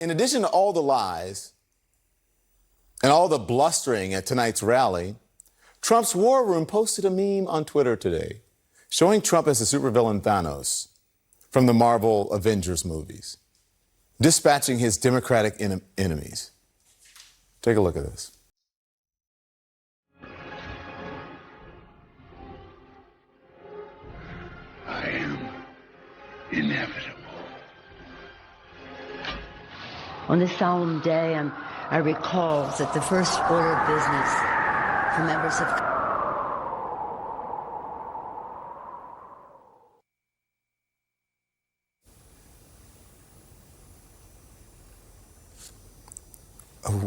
In addition to all the lies and all the blustering at tonight's rally, Trump's war room posted a meme on Twitter today showing Trump as the supervillain Thanos from the Marvel Avengers movies, dispatching his Democratic enemies. Take a look at this. I am inevitable. On this solemn day, I recall that the first order of business for members of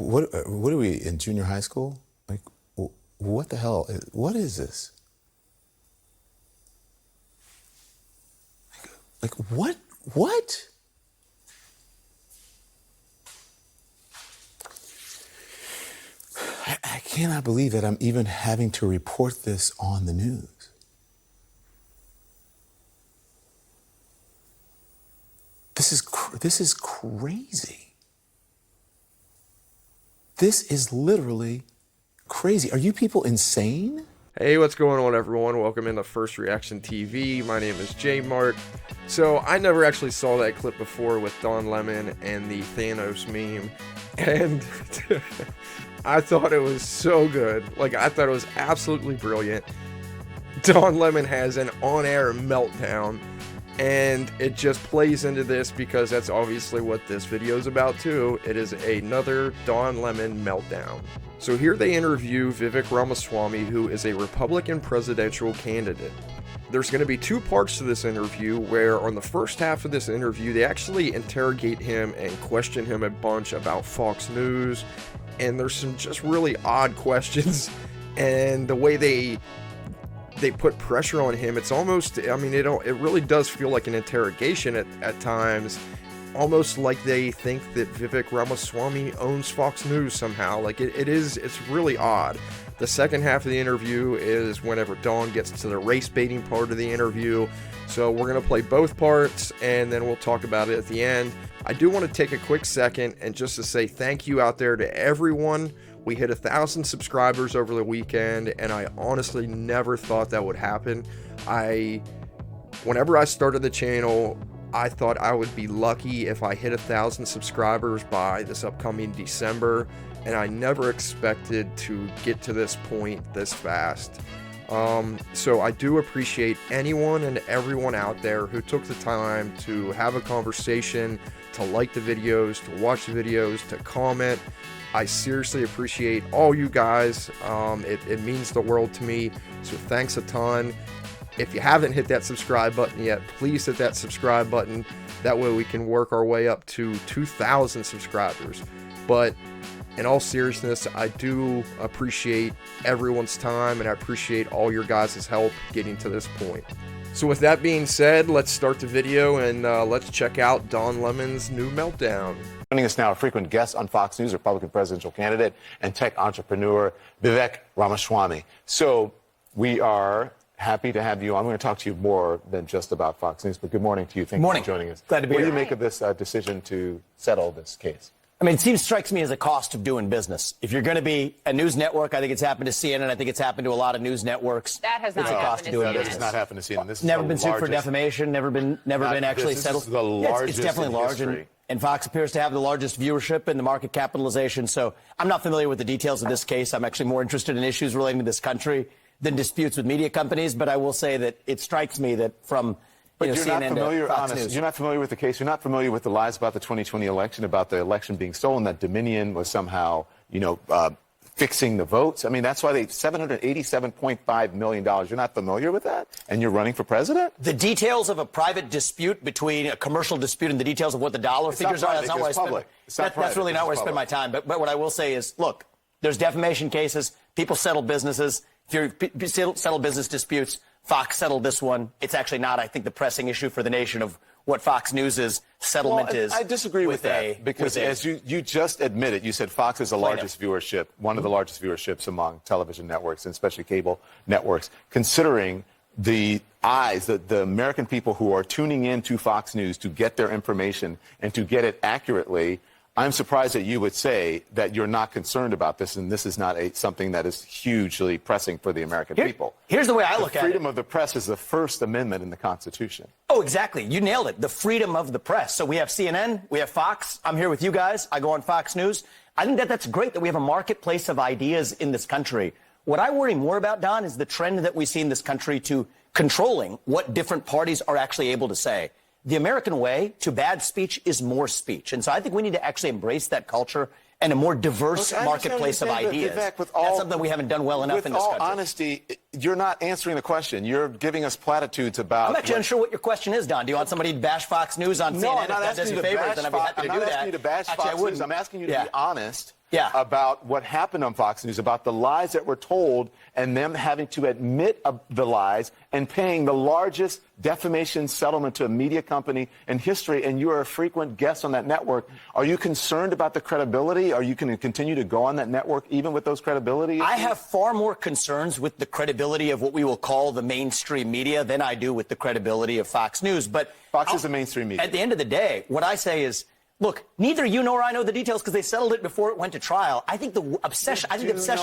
What are we in junior high school? Like, what the hell? What is this? Like what? What? I cannot believe that I'm even having to report this on the news. This is crazy. This is literally crazy. Are you people insane? Hey, what's going on, everyone? Welcome into First Reaction TV. My name is J Mark. So I never actually saw that clip before with Don Lemon and the Thanos meme, and I thought it was so good. Like, I thought it was absolutely brilliant. Don Lemon has an on-air meltdown, and it just plays into this because that's obviously what this video is about too. It is another Don Lemon meltdown. So here they interview Vivek Ramaswamy, who is a Republican presidential candidate. There's going to be two parts to this interview, where on the first half of this interview, they actually interrogate him and question him a bunch about Fox News, and there's some just really odd questions, and the way they put pressure on him, it's almost, I mean, it really does feel like an interrogation at times, almost like they think that Vivek Ramaswamy owns Fox News somehow. Like, it's really odd. The second half of the interview is whenever Don gets to the race baiting part of the interview. So we're going to play both parts, and then we'll talk about it at the end. I do want to take a quick second and just to say thank you out there to everyone. We hit 1,000 subscribers over the weekend, and I honestly never thought that would happen. Whenever I started the channel, I thought I would be lucky if I hit 1,000 subscribers by this upcoming December, and I never expected to get to this point this fast. So I do appreciate anyone and everyone out there who took the time to have a conversation, to like the videos, to watch the videos, to comment. I seriously appreciate all you guys. It means the world to me, so thanks a ton. If you haven't hit that subscribe button yet, please hit that subscribe button. That way we can work our way up to 2,000 subscribers. But in all seriousness, I do appreciate everyone's time, and I appreciate all your guys' help getting to this point. So with that being said, let's start the video, and let's check out Don Lemon's new meltdown. Joining us now, a frequent guest on Fox News, Republican presidential candidate and tech entrepreneur, Vivek Ramaswamy. So we are happy to have you on. I'm going to talk to you more than just about Fox News, but good morning to you. Thank you for joining us. Glad to be here. here. What do you make of this decision to settle this case? I mean, it strikes me as a cost of doing business. If you're going to be a news network, I think it's happened to CNN. I think it's happened to a lot of news networks. That has not happened to CNN. It's not happened to CNN. This is never been sued for defamation. Never been actually settled. This is the largest it's definitely in large, history. and Fox appears to have the largest viewership and the market capitalization. So I'm not familiar with the details of this case. I'm actually more interested in issues relating to this country than disputes with media companies. But I will say that it strikes me that from CNN to Fox News. You're not familiar with the case. You're not familiar with the lies about the 2020 election, about the election being stolen, that Dominion was somehow, fixing the votes. I mean, that's why they $787.5 million. You're not familiar with that? And you're running for president? The details of a private dispute between a commercial dispute and the details of what the dollar figures are, that's not where I spend. That's really not where I spend my time. But what I will say is, look, there's defamation cases. People settle businesses. If you settle business disputes, Fox settled this one. It's actually not, I think, the pressing issue for the nation of what Fox News' settlement is. I disagree with that because, as you just admitted, you said Fox is the largest viewership, one of the largest viewerships among television networks, and especially cable networks, considering the eyes, the American people who are tuning in to Fox News to get their information and to get it accurately. I'm surprised that you would say that you're not concerned about this, and this is not something that is hugely pressing for the American people. Here's the way I look at it. Freedom of the press is the First Amendment in the Constitution. Oh, exactly. You nailed it. The freedom of the press. So we have CNN, we have Fox. I'm here with you guys. I go on Fox News. I think that's great that we have a marketplace of ideas in this country. What I worry more about, Don, is the trend that we see in this country to controlling what different parties are actually able to say. The American way to bad speech is more speech. And so I think we need to actually embrace that culture and a more diverse marketplace of ideas. Vivek, that's something we haven't done well enough in this country. With all honesty, you're not answering the question. You're giving us platitudes about... I'm actually unsure what your question is, Don. Do you want somebody to bash Fox News on CNN? No, I'm not asking you to bash Fox. I'm not asking you to bash Fox News. I'm asking you to be honest about what happened on Fox News, about the lies that were told and them having to admit the lies and paying the largest defamation settlement to a media company in history, and you are a frequent guest on that network. Are you concerned about the credibility? Are you going to continue to go on that network even with those credibility issues? I have far more concerns with the credibility of what we will call the mainstream media than I do with the credibility of Fox News. But Fox is the mainstream media. At the end of the day, what I say is, look, neither you nor I know the details because they settled it before it went to trial. I think the obsession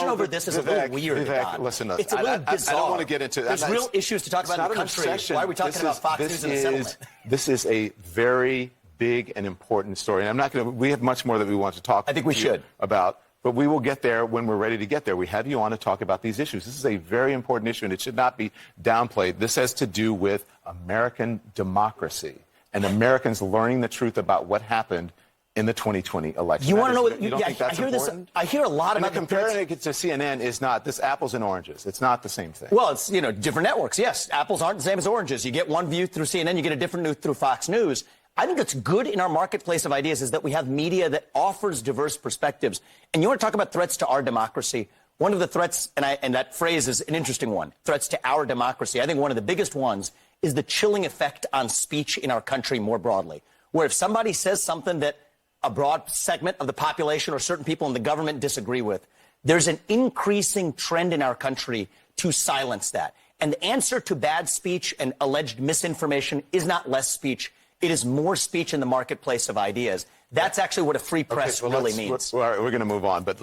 over this is a little weird. Vivek, listen, it's a little bizarre. I don't want to get into... There's real issues to talk about in the country. Why are we talking about Fox News and the settlement? This is a very big and important story. And I'm not going to... We have much more that we want to talk I think we should. About, but we will get there when we're ready to get there. We have you on to talk about these issues. This is a very important issue, and it should not be downplayed. This has to do with American democracy and Americans learning the truth about what happened in the 2020 election. You want to know what... You don't think that's important? I hear a lot about... Comparing it to CNN is not... This apples and oranges. It's not the same thing. Well, it's, different networks. Yes, apples aren't the same as oranges. You get one view through CNN, you get a different view through Fox News. I think that's good in our marketplace of ideas is that we have media that offers diverse perspectives. And you want to talk about threats to our democracy? One of the threats, and that phrase is an interesting one, threats to our democracy. I think one of the biggest ones is the chilling effect on speech in our country more broadly, where if somebody says something that a broad segment of the population or certain people in the government disagree with, there's an increasing trend in our country to silence that. And the answer to bad speech and alleged misinformation is not less speech. It is more speech in the marketplace of ideas. That's actually what a free press really means. We're going to move on, but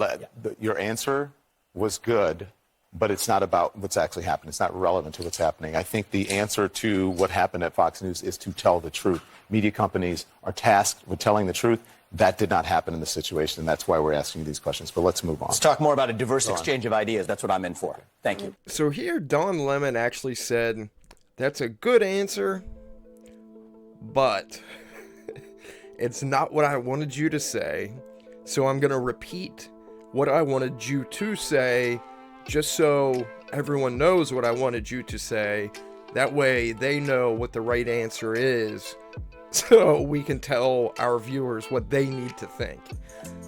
your answer was good, but it's not about what's actually happened. It's not relevant to what's happening. I think the answer to what happened at Fox News is to tell the truth. Media companies are tasked with telling the truth. That did not happen in this situation, and that's why we're asking you these questions. But let's move on. Let's talk more about a diverse exchange of ideas. That's what I'm in for. Thank you. So here, Don Lemon actually said, that's a good answer, but it's not what I wanted you to say. So I'm going to repeat what I wanted you to say, just so everyone knows what I wanted you to say. That way they know what the right answer is, so we can tell our viewers what they need to think.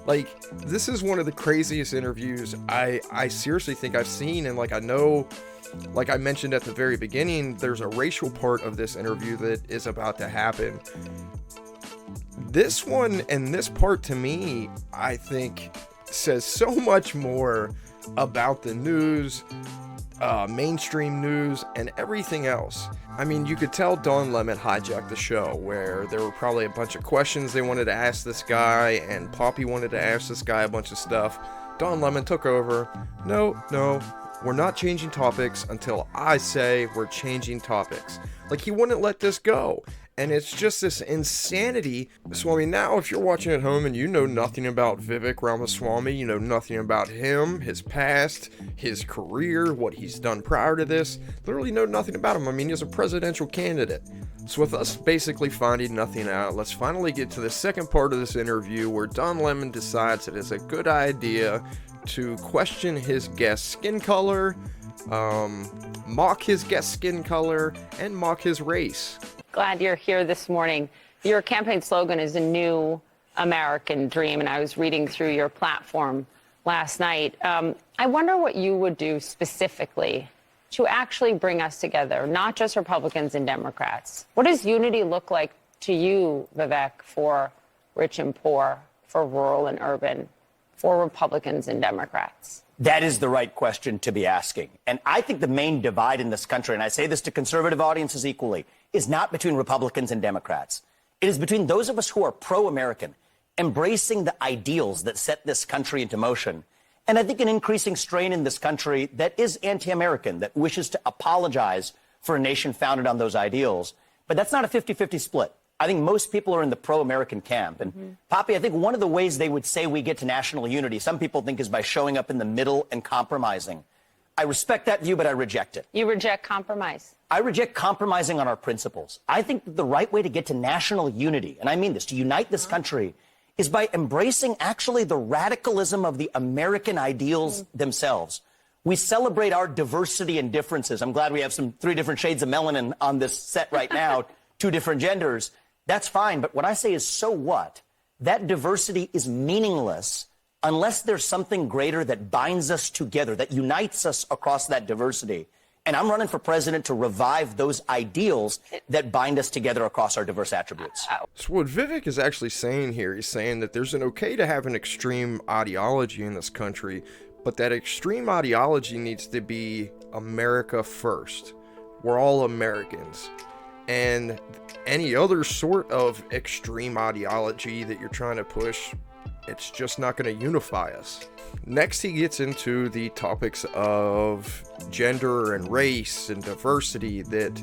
Like, this is one of the craziest interviews I seriously think I've seen, and I know, like I mentioned at the very beginning, there's a racial part of this interview that is about to happen. This one and this part, to me, I think says so much more about the news, mainstream news, and everything else. I mean, you could tell Don Lemon hijacked the show, where there were probably a bunch of questions they wanted to ask this guy, and Poppy wanted to ask this guy a bunch of stuff. Don Lemon took over. No, we're not changing topics until I say we're changing topics. Like, he wouldn't let this go. And it's just this insanity. So, I mean, now if you're watching at home and you know nothing about Vivek Ramaswamy, you know nothing about him, his past, his career, what he's done prior to this, literally know nothing about him. I mean, he's a presidential candidate. So with us basically finding nothing out, let's finally get to the second part of this interview where Don Lemon decides it is a good idea to question his guest's skin color, mock his guest's skin color, and mock his race. Glad you're here this morning. Your campaign slogan is a new American dream, and I was reading through your platform last night. I wonder what you would do specifically to actually bring us together, not just Republicans and Democrats. What does unity look like to you, Vivek, for rich and poor, for rural and urban, for Republicans and Democrats? That is the right question to be asking. And I think the main divide in this country, and I say this to conservative audiences equally, is not between Republicans and Democrats. It is between those of us who are pro-American, embracing the ideals that set this country into motion. And I think an increasing strain in this country that is anti-American, that wishes to apologize for a nation founded on those ideals. But that's not a 50-50 split. I think most people are in the pro-American camp. And Poppy, I think one of the ways they would say we get to national unity, some people think, is by showing up in the middle and compromising. I respect that view, but I reject it. You reject compromise? I reject compromising on our principles. I think that the right way to get to national unity, and I mean this, to unite this country, is by embracing actually the radicalism of the American ideals themselves. We celebrate our diversity and differences. I'm glad we have some 3 different shades of melanin on this set right now, 2 different genders. That's fine, but what I say is, so what? That diversity is meaningless unless there's something greater that binds us together, that unites us across that diversity. And I'm running for president to revive those ideals that bind us together across our diverse attributes. So what Vivek is actually saying here, he's saying that there's an okay to have an extreme ideology in this country, but that extreme ideology needs to be America first. We're all Americans. And any other sort of extreme ideology that you're trying to push, it's just not going to unify us. Next, he gets into the topics of gender and race and diversity that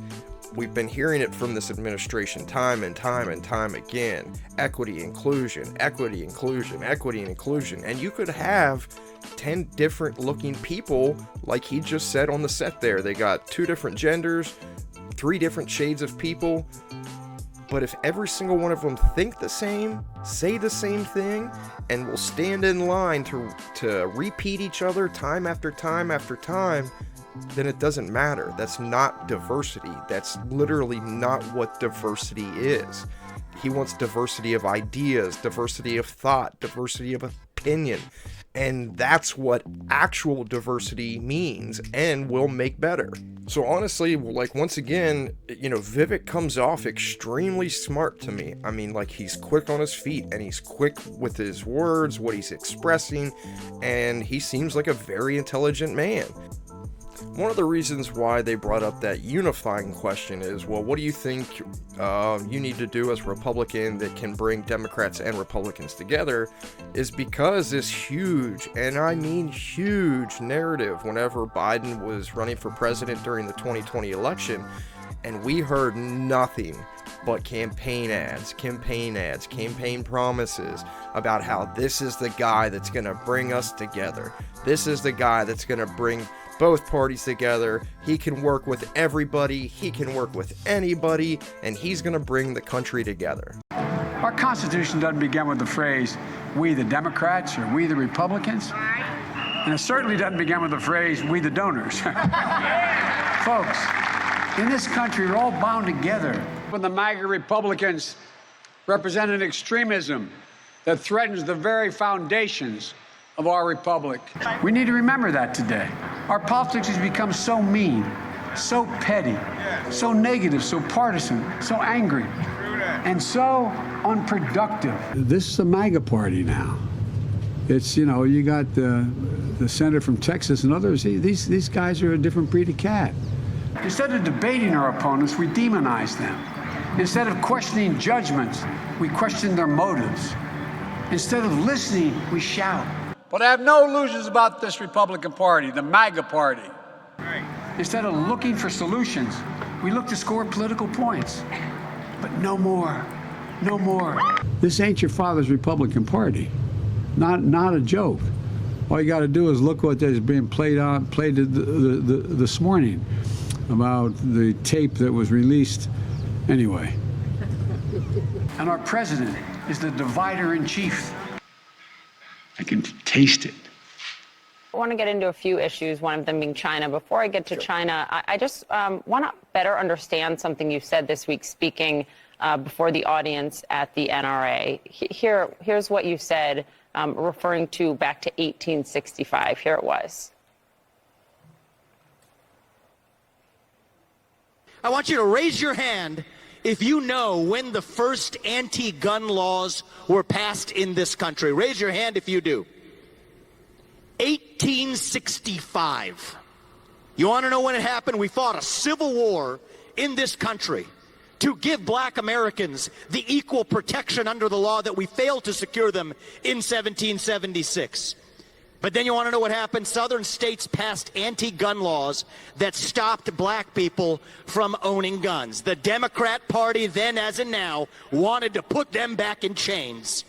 we've been hearing it from this administration time and time and time again. Equity, inclusion, equity, inclusion, equity, and inclusion. And you could have 10 different looking people, like he just said on the set there. They got 2 different genders, 3 different shades of people. But if every single one of them think the same, say the same thing, and will stand in line to repeat each other time after time after time, then it doesn't matter. That's not diversity. That's literally not what diversity is. He wants diversity of ideas, diversity of thought, diversity of opinion. And that's what actual diversity means and will make better. So honestly, like, once again, you know, Vivek comes off extremely smart to me. I mean, like, he's quick on his feet and he's quick with his words, what he's expressing, and he seems like a very intelligent man. One of the reasons why they brought up that unifying question is, well, what do you think you need to do as a Republican that can bring Democrats and Republicans together, is because this huge, and I mean huge, narrative whenever Biden was running for president during the 2020 election, and we heard nothing but campaign ads, campaign promises about how this is the guy that's going to bring us together. This is the guy that's going to bring both parties together. He can work with everybody, he can work with anybody, and he's going to bring the country together. Our Constitution doesn't begin with the phrase, we the Democrats or we the Republicans. And it certainly doesn't begin with the phrase, we the donors. Folks, in this country, we're all bound together. When the MAGA Republicans represent an extremism that threatens the very foundations of our republic. We need to remember that today. Our politics has become so mean, so petty, so negative, so partisan, so angry, and so unproductive. This is the MAGA party now. It's, you know, you got the senator from Texas and others. These guys are a different breed of cat. Instead of debating our opponents, we demonize them. Instead of questioning judgments, we question their motives. Instead of listening, we shout. But I have no illusions about this Republican Party, the MAGA Party. Instead of looking for solutions, we look to score political points. But no more, no more. This ain't your father's Republican Party. Not a joke. All you got to do is look what is being played this morning about the tape that was released anyway. And our president is the divider in chief. I can taste it. I want to get into a few issues, one of them being China. Before I get to China, I just want to better understand something you said this week speaking before the audience at the NRA. Here's what you said, referring to back to 1865. Here it was. I want you to raise your hand if you know when the first anti-gun laws were passed in this country. Raise your hand if you do. 1865. You want to know when it happened? We fought a civil war in this country to give black Americans the equal protection under the law that we failed to secure them in 1776. But then you want to know what happened? Southern states passed anti-gun laws that stopped black people from owning guns. The Democrat Party, then as in now, wanted to put them back in chains.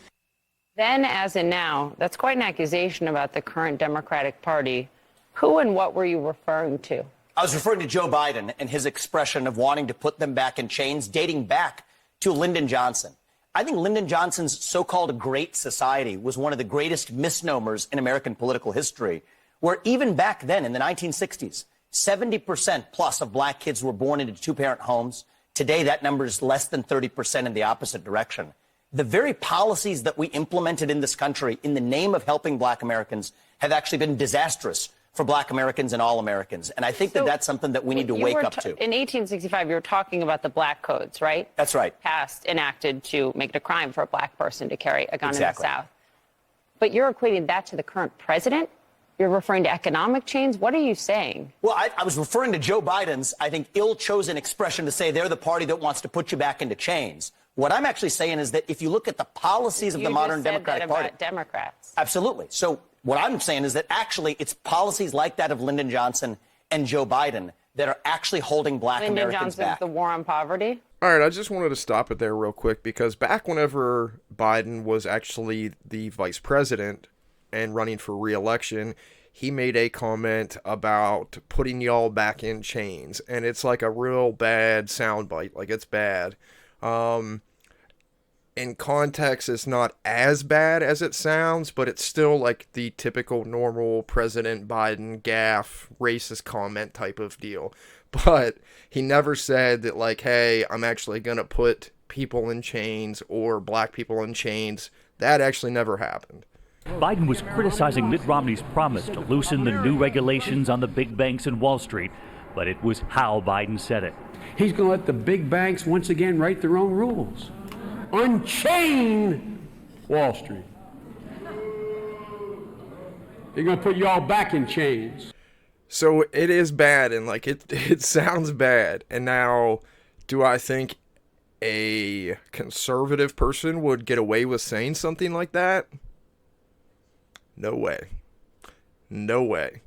Then as in now, that's quite an accusation about the current Democratic Party. Who and what were you referring to? I was referring to Joe Biden and his expression of wanting to put them back in chains, dating back to Lyndon Johnson. I think Lyndon Johnson's so-called Great Society was one of the greatest misnomers in American political history, where even back then in the 1960s, 70% plus of black kids were born into two-parent homes. Today, that number is less than 30% in the opposite direction. The very policies that we implemented in this country in the name of helping black Americans have actually been disastrous for black Americans and all Americans. And I think that that's something that we need to wake up to. In 1865, you were talking about the black codes, right? That's right. Passed, enacted to make it a crime for a black person to carry a gun Exactly. in the South. But you're equating that to the current president? You're referring to economic chains? What are you saying? Well, I was referring to Joe Biden's, I think, ill-chosen expression to say they're the party that wants to put you back into chains. What I'm actually saying is that if you look at the policies of the modern Democratic Party. About Democrats. Absolutely. So what I'm saying is that actually it's policies like that of Lyndon Johnson and Joe Biden that are actually holding black Americans back. Lyndon Johnson's the war on poverty? All right, I just wanted to stop it there real quick because back whenever Biden was actually the vice president and running for re-election, he made a comment about putting y'all back in chains. And it's like a real bad soundbite. Like, it's bad. In context, it's not as bad as it sounds, but it's still like the typical normal President Biden gaffe, racist comment type of deal. But he never said that, like, hey, I'm actually going to put people in chains or black people in chains. That actually never happened. Biden was criticizing Mitt Romney's promise to loosen the new regulations on the big banks and Wall Street, but it was how Biden said it. He's going to let the big banks once again write their own rules. Unchain Wall Street. They're going to put you all back in chains. So it is bad, and like it sounds bad. And now, do I think a conservative person would get away with saying something like that? No way. No way.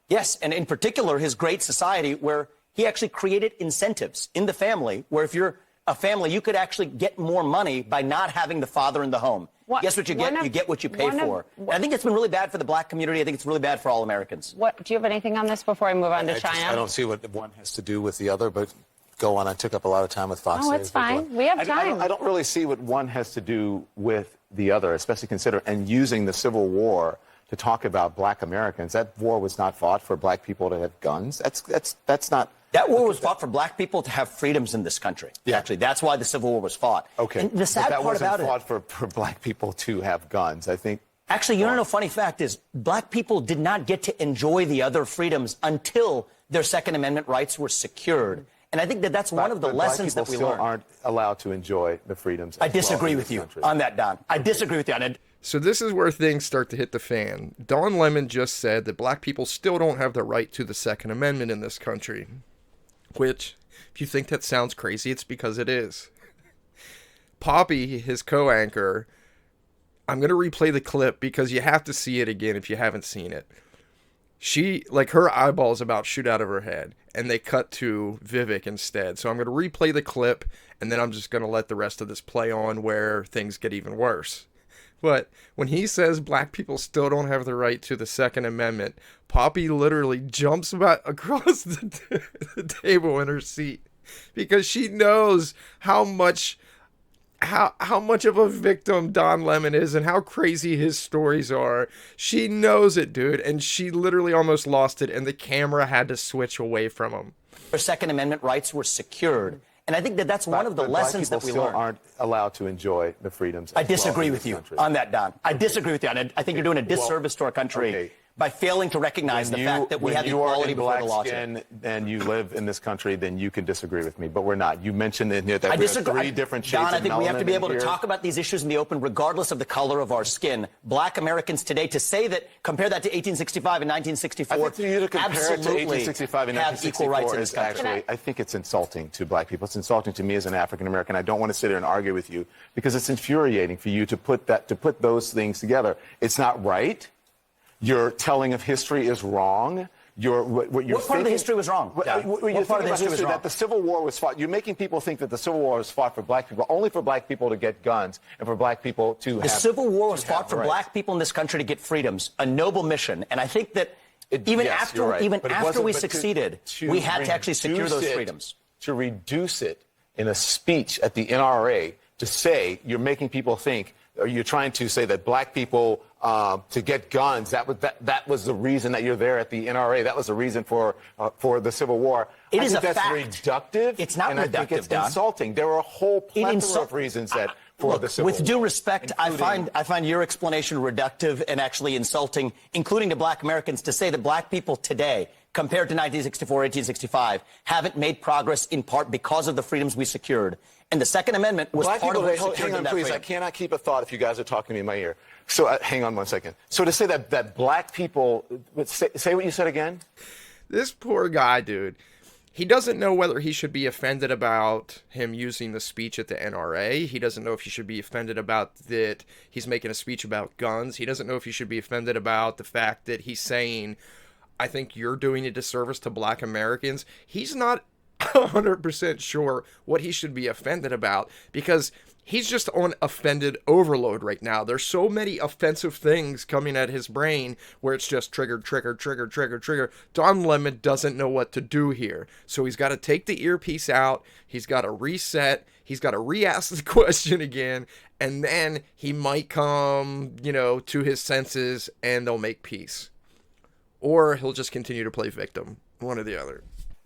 Yes, and in particular, his Great Society, where he actually created incentives in the family, where if you're a family, you could actually get more money by not having the father in the home. Guess what you get? You get what you pay for. And I think it's been really bad for the black community. I think it's really bad for all Americans. Do you have anything on this before I move on to China? I don't see what one has to do with the other, but go on. I took up a lot of time with Fox Oh, News. it's fine. We have time. I don't really see what one has to do with the other, especially consider and using the Civil War to talk about black Americans. That war was not fought for black people to have guns. That's not. That war was fought for black people to have freedoms in this country. Yeah. Actually, that's why the Civil War was fought. Okay. And the sad but that part about wasn't fought for black people to have guns. I think. Actually, you know, funny fact is, black people did not get to enjoy the other freedoms until their Second Amendment rights were secured. And I think that that's one of the lessons that we learned. Black people still aren't allowed to enjoy the freedoms. I disagree with you on that, Don. I disagree with you on it. So this is where things start to hit the fan. Don Lemon just said that black people still don't have the right to the Second Amendment in this country. Which, if you think that sounds crazy, it's because it is. Poppy, his co-anchor, I'm going to replay the clip because you have to see it again if you haven't seen it. She, like, her eyeballs about shoot out of her head, and they cut to Vivek instead. So I'm going to replay the clip, and then I'm just going to let the rest of this play on where things get even worse. But when he says black people still don't have the right to the Second Amendment, Poppy literally jumps about across the table in her seat because she knows how much of a victim Don Lemon is and how crazy his stories are. She knows it, dude, and she literally almost lost it, and the camera had to switch away from him. Their Second Amendment rights were secured. And I think that that's one of the lessons that we learned. Black people still aren't allowed to enjoy the freedoms. I disagree with you on that, Don. I disagree with you. I think you're doing a disservice to our country by failing to recognize the fact that we have equality before the law. And you live in this country, then you can disagree with me, but we're not. You mentioned in here that we have three different shades Don, I of think we have to be able to here. talk about these issues in the open, regardless of the color of our skin. Black Americans today, to say that, compare that to 1865 and 1964, I think for you to compare it to absolutely 1865 and have equal rights in 1964 this is country. actually, I think it's insulting to black people. It's insulting to me as an African American. I don't want to sit there and argue with you because it's infuriating for you to put those things together. It's not right. Your telling of history is wrong. What part of the history was wrong? What part of the history was wrong? That the Civil War was fought. You're making people think that the Civil War was fought for black people, only for black people to get guns and for black people to have. The Civil War was fought for black people in this country to get freedoms, a noble mission. And I think that even after we succeeded, we had to actually secure those freedoms. To reduce it in a speech at the NRA to say you're making people think, or you're trying to say that black people to get guns, that was the reason that you're there at the NRA. That was the reason for the Civil War. It is a fact. That's reductive. It's not reductive, I think it's Don. insulting. There are a whole plethora of reasons that for the Civil War. With due respect, I find your explanation reductive and actually insulting, including to black Americans, to say that black people today, compared to 1964, 1865, haven't made progress in part because of the freedoms we secured. And the Second Amendment was part of what secured them that freedom. I cannot keep a thought if you guys are talking to me in my ear. So hang on one second. So to say that black people, say what you said again? This poor guy, dude. He doesn't know whether he should be offended about him using the speech at the NRA. He doesn't know if he should be offended about that he's making a speech about guns. He doesn't know if he should be offended about the fact that he's saying, I think you're doing a disservice to black Americans. He's not 100% sure what he should be offended about because he's just on offended overload right now. There's so many offensive things coming at his brain where it's just trigger, trigger, trigger, trigger, trigger. Don Lemon doesn't know what to do here. So he's got to take the earpiece out. He's got to reset. He's got to re-ask the question again. And then he might come, to his senses and they'll make peace. Or he'll just continue to play victim. One or the other.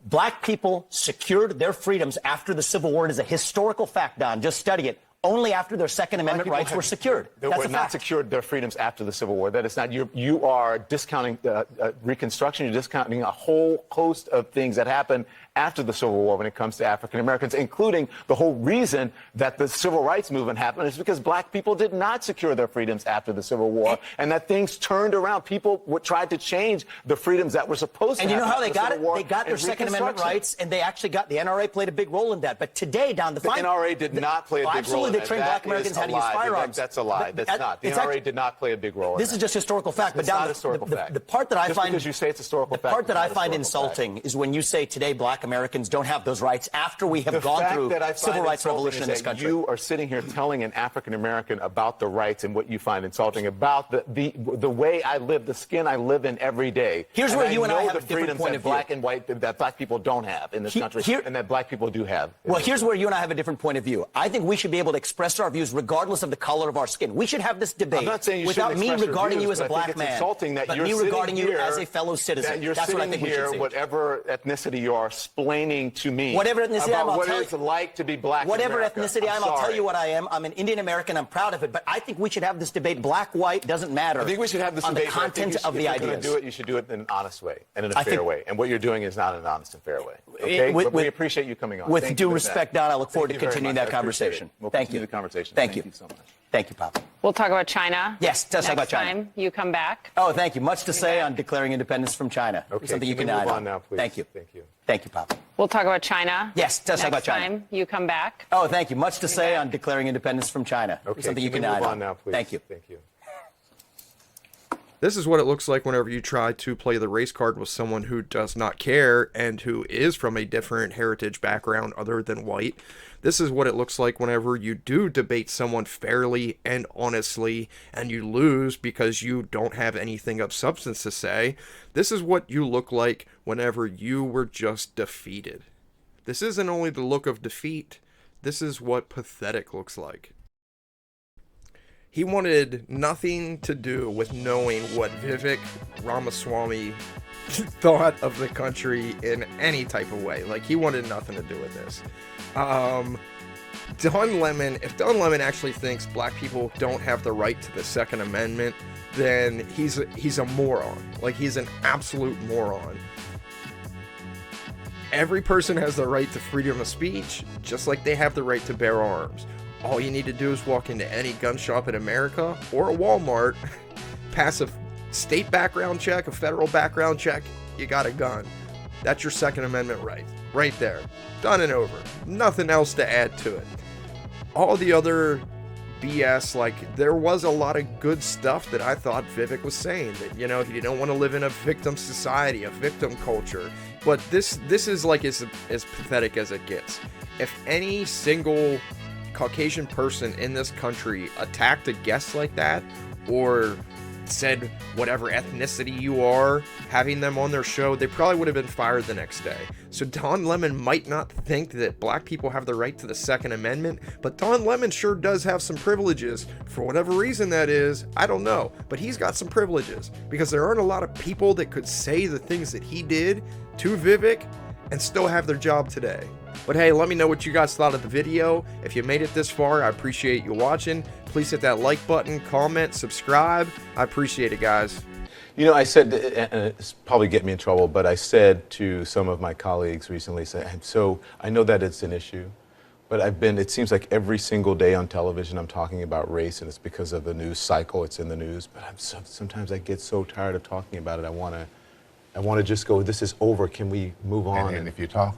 Black people secured their freedoms after the Civil War. It is a historical fact, Don. Just study it. Only after their Second Amendment rights were secured. They were not secured their freedoms after the Civil War. That is not. You are discounting Reconstruction. You're discounting a whole host of things that happened after the Civil War when it comes to African Americans, including the whole reason that the Civil Rights Movement happened is because black people did not secure their freedoms after the Civil War, and that things turned around. People tried to change the freedoms that were supposed to happen. And you know how they got it? They got their Second Amendment rights, and they actually got the NRA played a big role in that. But today, Don, the NRA did not play a big role. Absolutely, they trained black Americans how to use firearms. That's a lie. That's not. The NRA did not play a big role. This is just historical fact. It's not historical fact. The part that I find because you say it's historical fact. The part that I find insulting is when you say today black Americans don't have those rights after we have gone through civil rights revolution in this country. You are sitting here telling an African American about the rights and what you find insulting about the way I live, the skin I live in every day. Here's where you and I have a different point of view. Black and white that black people don't have in this country, and that black people do have. Well, here's where you and I have a different point of view. I think we should be able to express our views regardless of the color of our skin. We should have this debate I'm not saying you without me regarding you as a black man, but me regarding you as a fellow citizen. That you're That's what I think we should see. Whatever ethnicity you are, explaining to me whatever ethnicity about what it's like to be black. Whatever in America. ethnicity I am, I'll tell you what I am. I'm an Indian American. I'm proud of it. But I think we should have this debate. Black, white doesn't matter. I think we should have this on debate. The content of the ideas. If you're going to do it, you should do it in an honest way and in a fair way. And what you're doing is not an honest and fair way. Okay? But we appreciate you coming on. With due respect, Don, I look forward to continuing that conversation. Thank you. The conversation. Thank you so much. Thank you, Papa. We'll talk about China. Yes, let's talk about China. Next time you come back. Oh, thank you. Much to say on declaring independence from China. Okay. Something you can move add on now, please. Thank you. Thank you. Thank you, Papa. We'll talk about China. Yes, let's talk about China. Next time you come back. Oh, thank you. Much to say on declaring independence from China. Okay. Something you can move add on now, please. Thank you. Thank you. This is what it looks like whenever you try to play the race card with someone who does not care and who is from a different heritage background other than white. This is what it looks like whenever you do debate someone fairly and honestly and you lose because you don't have anything of substance to say. This is what you look like whenever you were just defeated. This isn't only the look of defeat. This is what pathetic looks like. He wanted nothing to do with knowing what Vivek Ramaswamy thought of the country in any type of way. Like, he wanted nothing to do with this. Don Lemon, if Don Lemon actually thinks black people don't have the right to the Second Amendment, then he's a moron. Like, he's an absolute moron. Every person has the right to freedom of speech, just like they have the right to bear arms. All you need to do is walk into any gun shop in America or a Walmart, pass a state background check, a federal background check, you got a gun. That's your Second Amendment right there. Done and over. Nothing else to add to it. All the other BS, like, there was a lot of good stuff that I thought Vivek was saying, that, you know, you don't want to live in a victim society, a victim culture. But this is like as pathetic as it gets. If any single Caucasian person in this country attacked a guest like that, or said whatever ethnicity you are, having them on their show, they probably would have been fired the next day. So Don Lemon might not think that black people have the right to the Second Amendment, but Don Lemon sure does have some privileges. For whatever reason that is, I don't know, but he's got some privileges, because there aren't a lot of people that could say the things that he did to Vivek and still have their job today. But hey, let me know what you guys thought of the video. If you made it this far, I appreciate you watching. Please hit that like button, comment, subscribe. I appreciate it, guys. You know, I said, and it's probably get me in trouble, but I said to some of my colleagues recently, so I know that it's an issue, but it seems like every single day on television I'm talking about race, and it's because of the news cycle, it's in the news, but sometimes I get so tired of talking about it, I want to just go, this is over, can we move on? And if you talk